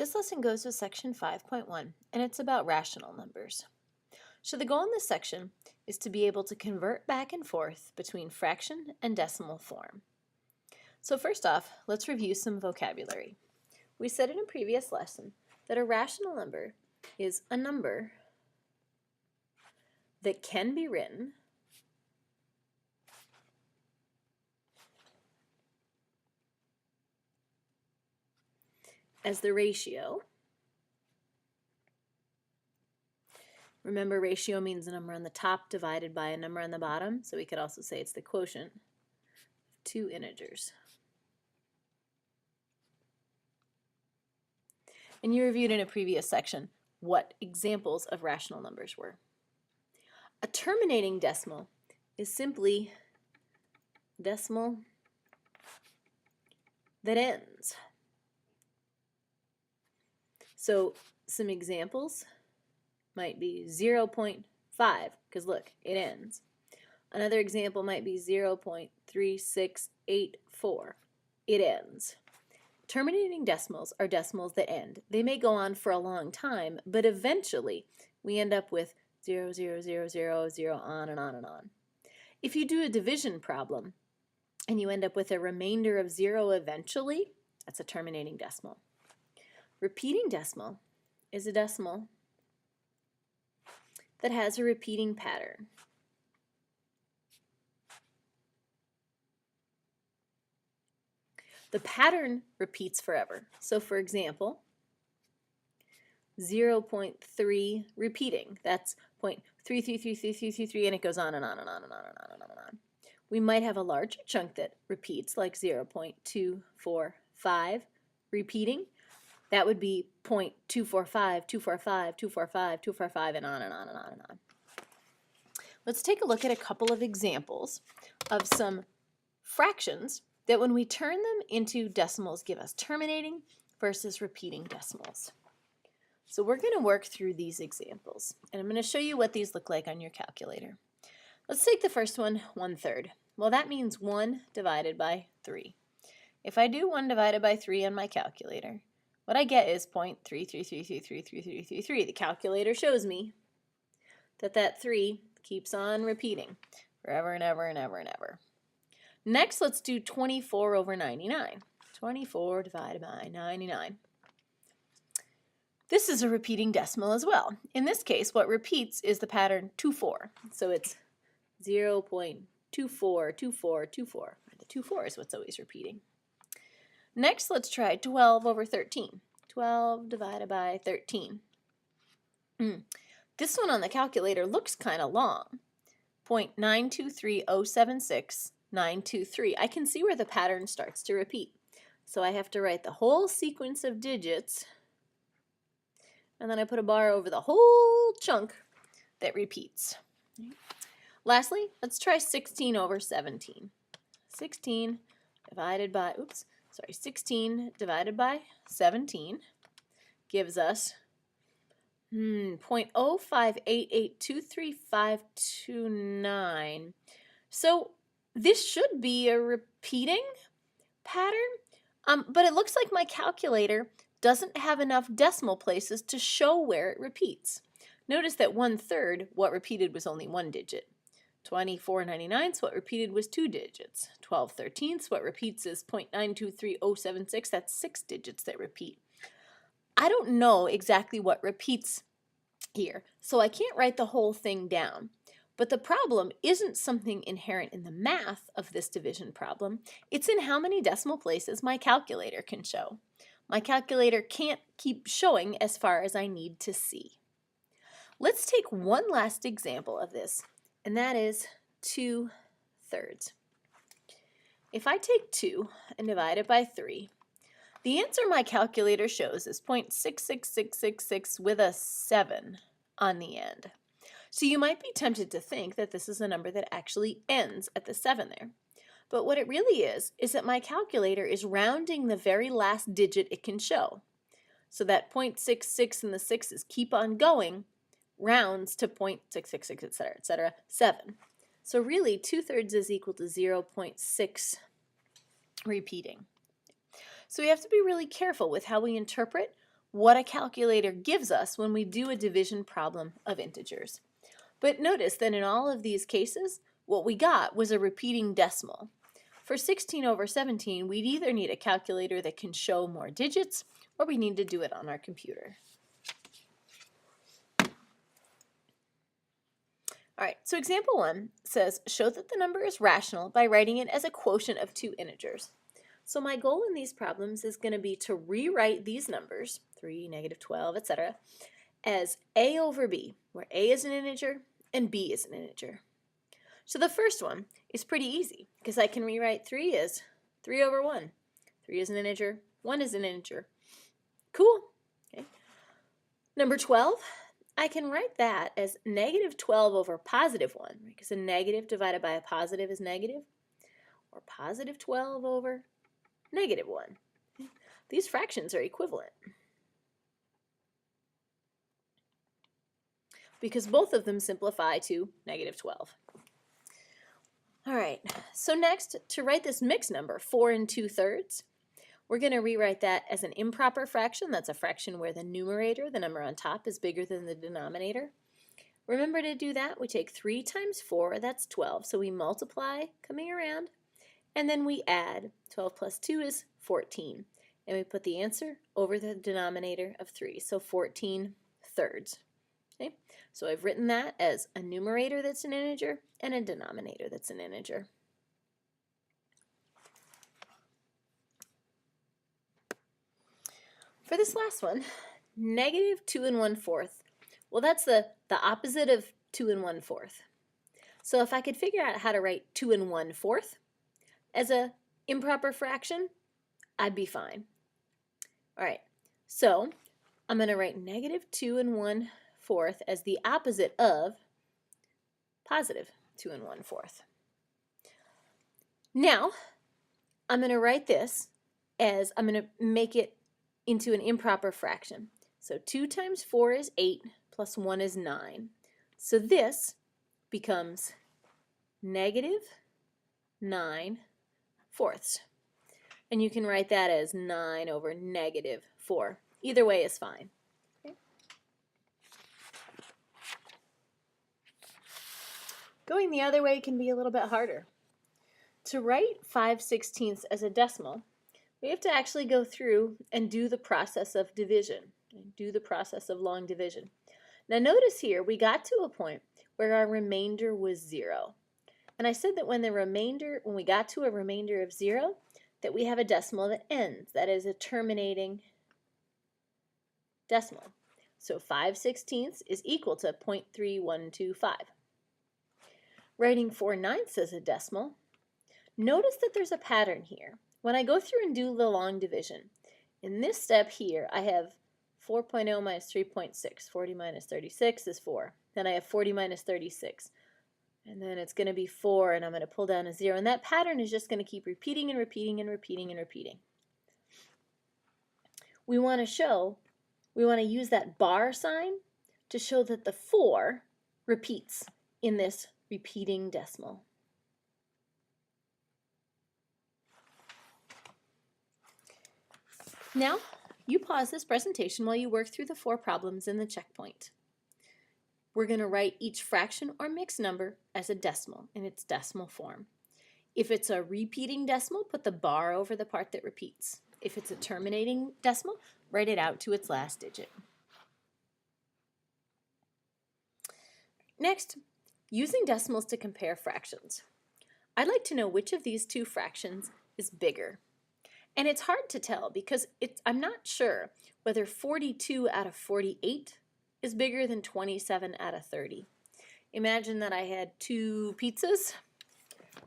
This lesson goes with section 5.1, and it's about rational numbers. So the goal in this section is to be able to convert back and forth between fraction and decimal form. So first off, let's review some vocabulary. We said in a previous lesson that a rational number is a number that can be written as the ratio. Remember, ratio means a number on the top divided by a number on the bottom, so we could also say it's the quotient of two integers. And you reviewed in a previous section what examples of rational numbers were. A terminating decimal is simply a decimal that ends. So some examples might be 0.5, because look, it ends. Another example might be 0.3684. It ends. Terminating decimals are decimals that end. They may go on for a long time, but eventually we end up with 0, 0, 0, 0, 0, on and on and on. If you do a division problem and you end up with a remainder of 0 eventually, that's a terminating decimal. Repeating decimal is a decimal that has a repeating pattern. The pattern repeats forever. So for example, 0.3 repeating. That's 0.3333333, and it goes on and on and on and on and on and on and on. We might have a larger chunk that repeats, like 0.245 repeating. That would be 0.245, 245, 245, 245, and on and on and on and on. Let's take a look at a couple of examples of some fractions that when we turn them into decimals give us terminating versus repeating decimals. So we're going to work through these examples, and I'm going to show you what these look like on your calculator. Let's take the first one, 1/3. Well, that means 1 divided by 3. If I do 1 divided by 3 on my calculator, what I get is 0.333333333. The calculator shows me that that 3 keeps on repeating forever and ever and ever and ever. Next, let's do 24 over 99. 24 divided by 99. This is a repeating decimal as well. In this case, what repeats is the pattern 24. So it's 0.242424. The 24 is what's always repeating. Next, let's try 12 over 13. 12 divided by 13. This one on the calculator looks kind of long. 0.923076923. I can see where the pattern starts to repeat. So I have to write the whole sequence of digits, and then I put a bar over the whole chunk that repeats. Lastly, let's try 16 over 17. 16 divided by 17 gives us 0.058823529. So this should be a repeating pattern, but it looks like my calculator doesn't have enough decimal places to show where it repeats. Notice that 1/3, what repeated was only 1 digit. 24/99, what repeated was 2 digits. 12/13, what repeats is 0.923076, that's 6 digits that repeat. I don't know exactly what repeats here, so I can't write the whole thing down. But the problem isn't something inherent in the math of this division problem. It's in how many decimal places my calculator can show. My calculator can't keep showing as far as I need to see. Let's take one last example of this, and that is 2/3. If I take 2 and divide it by 3, the answer my calculator shows is 0.66666 with a 7 on the end. So you might be tempted to think that this is a number that actually ends at the 7 there. But what it really is that my calculator is rounding the very last digit it can show. So that 0.66 and the 6's keep on going, rounds to 0.666, etc., etc., 7. So really, 2/3 is equal to 0.6 repeating. So we have to be really careful with how we interpret what a calculator gives us when we do a division problem of integers. But notice that in all of these cases, what we got was a repeating decimal. For 16 over 17, we'd either need a calculator that can show more digits, or we need to do it on our computer. All right, so example 1 says, show that the number is rational by writing it as a quotient of two integers. So my goal in these problems is going to be to rewrite these numbers, 3, -12, etc., as a over b, where a is an integer and b is an integer. So the first one is pretty easy because I can rewrite 3 as 3 over 1. 3 is an integer, 1 is an integer. Cool. Okay. Number 12, I can write that as -12 over +1, because a negative divided by a positive is negative, or +12 over -1. These fractions are equivalent because both of them simplify to -12. All right, so next, to write this mixed number, 4 2/3, we're going to rewrite that as an improper fraction. That's a fraction where the numerator, the number on top, is bigger than the denominator. Remember to do that, we take 3 times 4, that's 12, so we multiply coming around, and then we add. 12 plus 2 is 14, and we put the answer over the denominator of 3, so 14/3. Okay? So I've written that as a numerator that's an integer and a denominator that's an integer. For this last one, -2 1/4. Well, that's the opposite of 2 1/4. So if I could figure out how to write 2 1/4 as a improper fraction, I'd be fine. All right, so I'm going to write -2 1/4 as the opposite of +2 1/4. Now, I'm going to write this as, I'm going to make it into an improper fraction. So 2 times 4 is 8, plus 1 is 9. So this becomes -9/4. And you can write that as 9 over -4. Either way is fine. Okay. Going the other way can be a little bit harder. To write 5/16 as a decimal, we have to actually go through and do the process of division, and do the process of long division. Now notice here, we got to a point where our remainder was 0. And I said that when we got to a remainder of 0, that we have a decimal that ends, that is a terminating decimal. So 5/16 is equal to 0.3125. Writing 4/9 as a decimal, notice that there's a pattern here. When I go through and do the long division, in this step here, I have 4.0 minus 3.6. 40 minus 36 is 4. Then I have 40 minus 36. And then it's going to be 4, and I'm going to pull down a 0. And that pattern is just going to keep repeating and repeating and repeating and repeating. We want to use that bar sign to show that the 4 repeats in this repeating decimal. Now, you pause this presentation while you work through the 4 problems in the checkpoint. We're going to write each fraction or mixed number as a decimal in its decimal form. If it's a repeating decimal, put the bar over the part that repeats. If it's a terminating decimal, write it out to its last digit. Next, using decimals to compare fractions. I'd like to know which of these two fractions is bigger. And it's hard to tell because I'm not sure whether 42 out of 48 is bigger than 27 out of 30. Imagine that I had 2 pizzas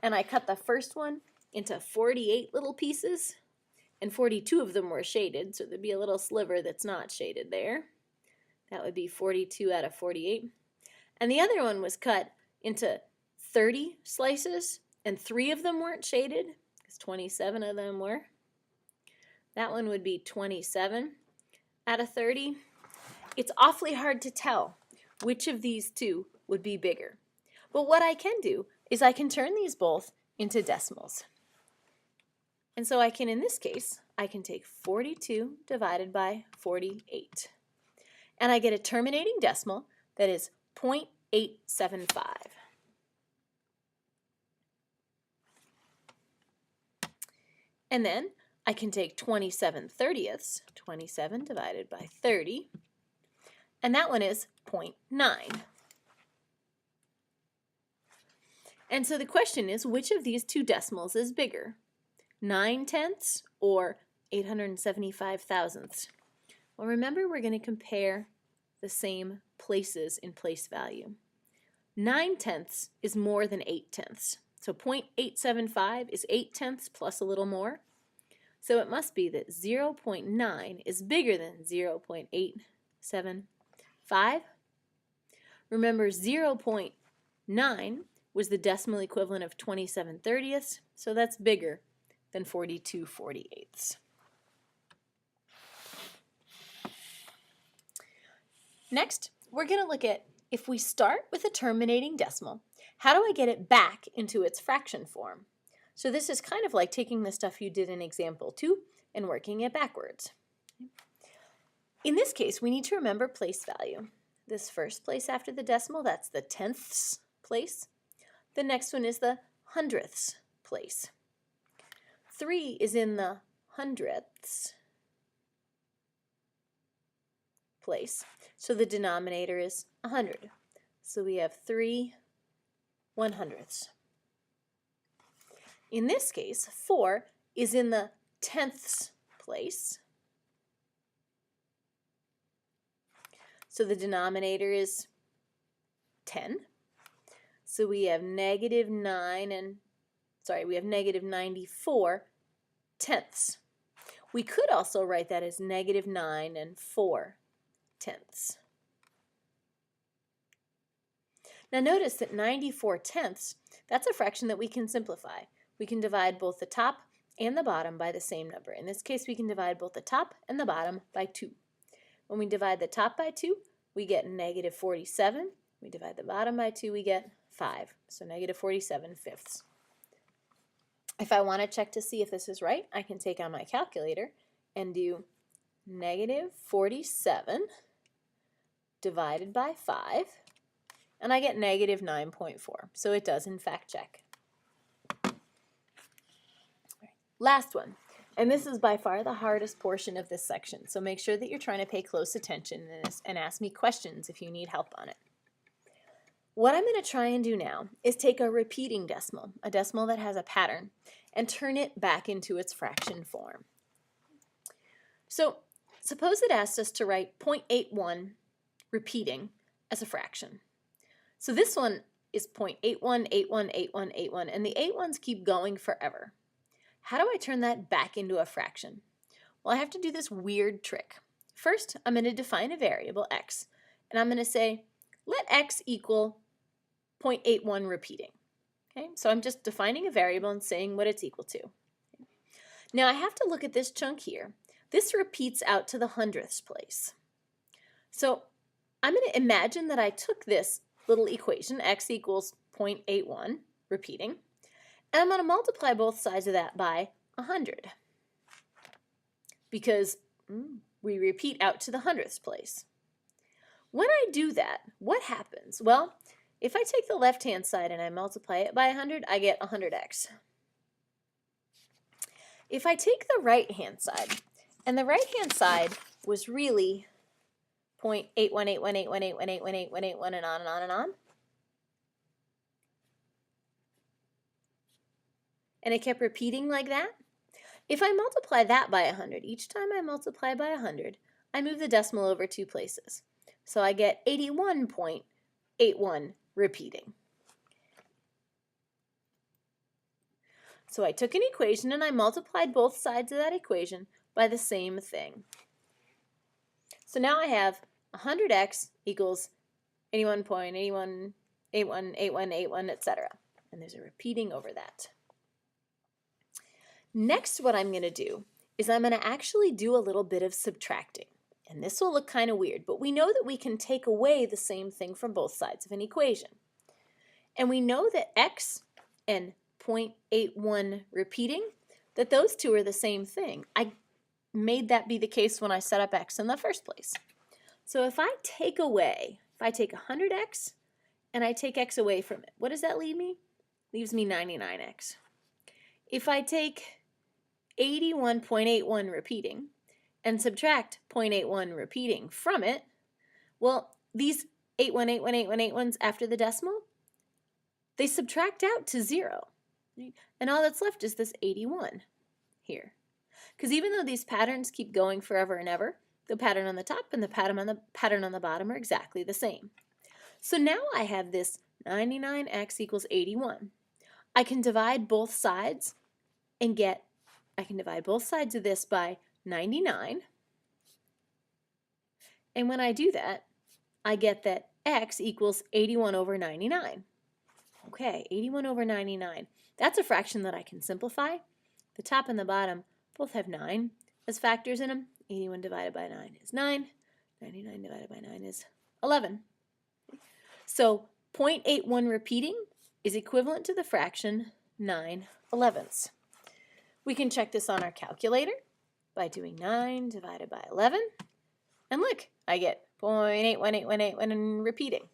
and I cut the first one into 48 little pieces, and 42 of them were shaded, so there'd be a little sliver that's not shaded there. That would be 42 out of 48. And the other one was cut into 30 slices, and 3 of them weren't shaded, because 27 of them were. That one would be 27 out of 30. It's awfully hard to tell which of these two would be bigger. But what I can do is I can turn these both into decimals. And so I can, in this case, I can take 42 divided by 48. And I get a terminating decimal that is 0.875. And then I can take 27/30ths, 27 divided by 30, and that one is 0.9. And so the question is, which of these two decimals is bigger? 9/10 or 875 thousandths? Well, remember, we're going to compare the same places in place value. 9/10 is more than 8/10. So 0.875 is 8/10 plus a little more. So it must be that 0.9 is bigger than 0.875. Remember, 0.9 was the decimal equivalent of 27/30ths, so that's bigger than 42/48. Next, we're going to look at, if we start with a terminating decimal, how do I get it back into its fraction form? So this is kind of like taking the stuff you did in example 2 and working it backwards. In this case, we need to remember place value. This first place after the decimal, that's the tenths place. The next one is the hundredths place. 3 is in the hundredths place. So the denominator is 100. So we have 3 100ths. In this case, 4 is in the tenths place. So the denominator is 10. So we have negative 94 tenths. We could also write that as negative 9 4 tenths. Now notice that 94 tenths, that's a fraction that we can simplify. We can divide both the top and the bottom by the same number. In this case, we can divide both the top and the bottom by 2. When we divide the top by 2, we get negative 47. We divide the bottom by 2, we get 5. So negative 47/5. If I want to check to see if this is right, I can take out my calculator and do negative 47 divided by 5, and I get negative 9.4. So it does in fact check. Last one, and this is by far the hardest portion of this section, so make sure that you're trying to pay close attention and ask me questions if you need help on it. What I'm going to try and do now is take a repeating decimal, a decimal that has a pattern, and turn it back into its fraction form. So suppose it asked us to write 0.81 repeating as a fraction. So this one is 0.81, 81, 81, 81, and the 81s keep going forever. How do I turn that back into a fraction? Well, I have to do this weird trick. First, I'm going to define a variable, x, and I'm going to say, let x equal 0.81 repeating. Okay, so I'm just defining a variable and saying what it's equal to. Now I have to look at this chunk here. This repeats out to the hundredths place. So I'm going to imagine that I took this little equation, x equals 0.81 repeating, and I'm going to multiply both sides of that by 100 because we repeat out to the hundredths place. When I do that, what happens? Well, if I take the left-hand side and I multiply it by 100, I get 100x. If I take the right-hand side, and the right-hand side was really 0.81818181818181 and on and on and on, and it kept repeating like that, if I multiply that by 100, each time I multiply by 100, I move the decimal over 2 places. So I get 81.81 repeating. So I took an equation and I multiplied both sides of that equation by the same thing. So now I have 100x equals 81.81818181, etc. And there's a repeating over that. Next, what I'm going to do is I'm going to actually do a little bit of subtracting. And this will look kind of weird, but we know that we can take away the same thing from both sides of an equation. And we know that x and 0.81 repeating, that those two are the same thing. I made that be the case when I set up x in the first place. So if I take 100x and I take x away from it, what does that leave me? Leaves me 99x. If I take 81.81 repeating and subtract 0.81 repeating from it, well, these 81818181s after the decimal, they subtract out to 0. And all that's left is this 81 here. Because even though these patterns keep going forever and ever, the pattern on the top and the pattern on the bottom are exactly the same. So now I have this 99x equals 81. I can divide both sides and I can divide both sides of this by 99. And when I do that, I get that x equals 81 over 99. Okay, 81 over 99. That's a fraction that I can simplify. The top and the bottom both have 9 as factors in them. 81 divided by 9 is 9. 99 divided by 9 is 11. So 0.81 repeating is equivalent to the fraction 9/11. We can check this on our calculator by doing 9 divided by 11. And look, I get 0.81818 repeating.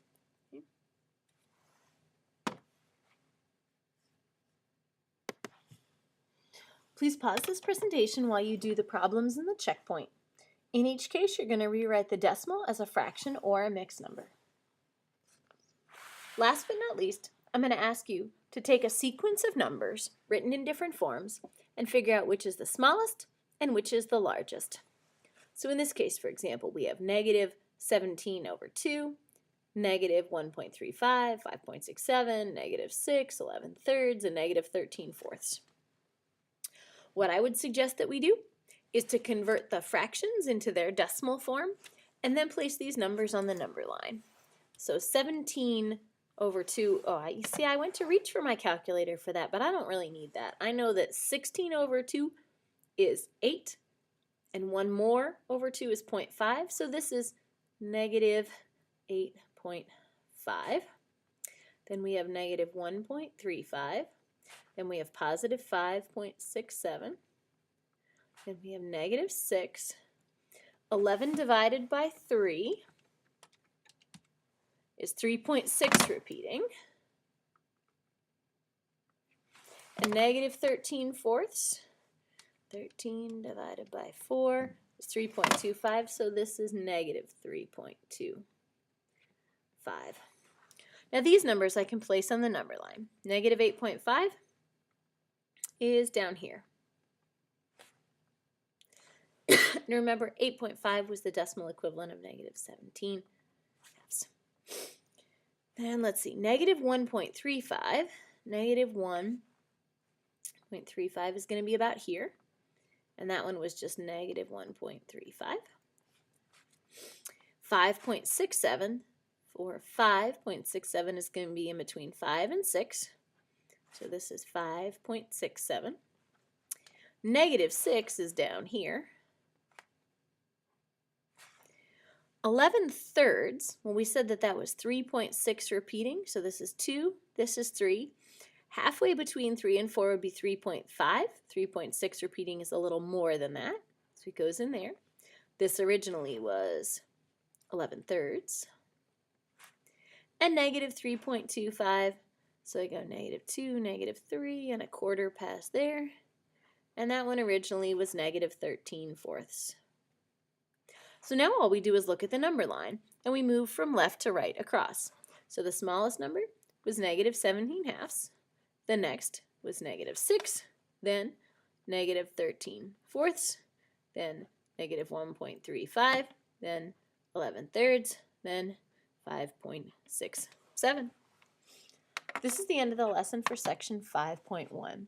Please pause this presentation while you do the problems in the checkpoint. In each case, you're going to rewrite the decimal as a fraction or a mixed number. Last but not least, I'm going to ask you to take a sequence of numbers written in different forms and figure out which is the smallest and which is the largest. So in this case, for example, we have negative 17 over 2, negative 1.35, 5.67, negative 6, 11/3, and negative 13/4. What I would suggest that we do is to convert the fractions into their decimal form and then place these numbers on the number line. So 17 over 2, you see I went to reach for my calculator for that, but I don't really need that. I know that 16 over 2 is 8, and 1 more over 2 is 0.5, so this is negative 8.5. Then we have negative 1.35. Then we have positive 5.67. Then we have negative 6. 11 divided by 3 is 3.6 repeating. And negative 13/4. 13 divided by 4 is 3.25, so this is negative 3.25. Now these numbers I can place on the number line. Negative 8.5 is down here. And remember, 8.5 was the decimal equivalent of negative 17 halves. And let's see, negative 1.35, negative 1.35 is going to be about here. And that one was just negative 1.35. 5.67, for 5.67 is going to be in between 5 and 6. So this is 5.67. Negative 6 is down here. 11/3, well, we said that that was 3.6 repeating, so this is 2, this is 3. Halfway between 3 and 4 would be 3.5. 3.6 repeating is a little more than that, so it goes in there. This originally was 11/3. And negative 3.25, so I go negative 2, negative 3, and a quarter past there. And that one originally was negative 13/4. So now all we do is look at the number line, and we move from left to right across. So the smallest number was negative 17 halves. The next was negative 6, then negative 13/4, then negative 1.35, then 11/3, then 5.67. This is the end of the lesson for section 5.1.